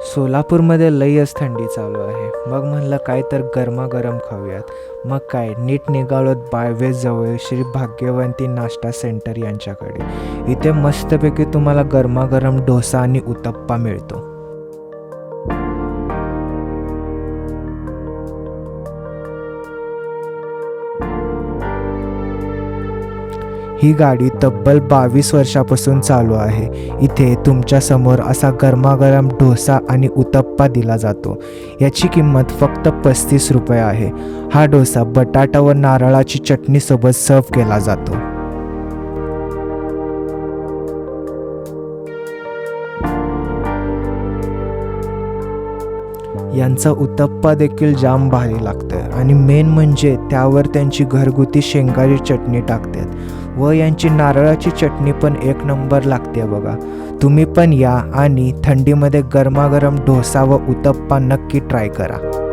सोलापूरमध्ये लयच थंडी चालू आहे. मग म्हणलं काय तर गरमागरम खाऊयात. मग काय नीट निघालोत बायवेजवळ श्री भाग्यवंती नाश्ता सेंटर यांच्याकडे. इथे मस्तपैकी तुम्हाला गरमागरम डोसा आणि उत्तप्पा मिळतो. ही गाडी तब्बल 22 वर्षापासून चालू आहे. इथे तुमच्यासमोर असा गरमागरम डोसा आणि उत्तप्पा दिला जातो. याची किंमत फक्त 35 रुपये आहे. हा डोसा बटाटा व नारळाची चटणीसोबत सर्व केला जातो. यांचा उत्तप्पा देखील जाम भारी लागतं आणि मेन म्हणजे त्यावर त्यांची घरगुती शेंगाची चटणी टाकतात व यांची नारळाची चटणी पण एक नंबर लागते बघा. तुम्ही पण या आणि थंडीमध्ये गरमागरम डोसा व उत्तप्पा नक्की ट्राय करा.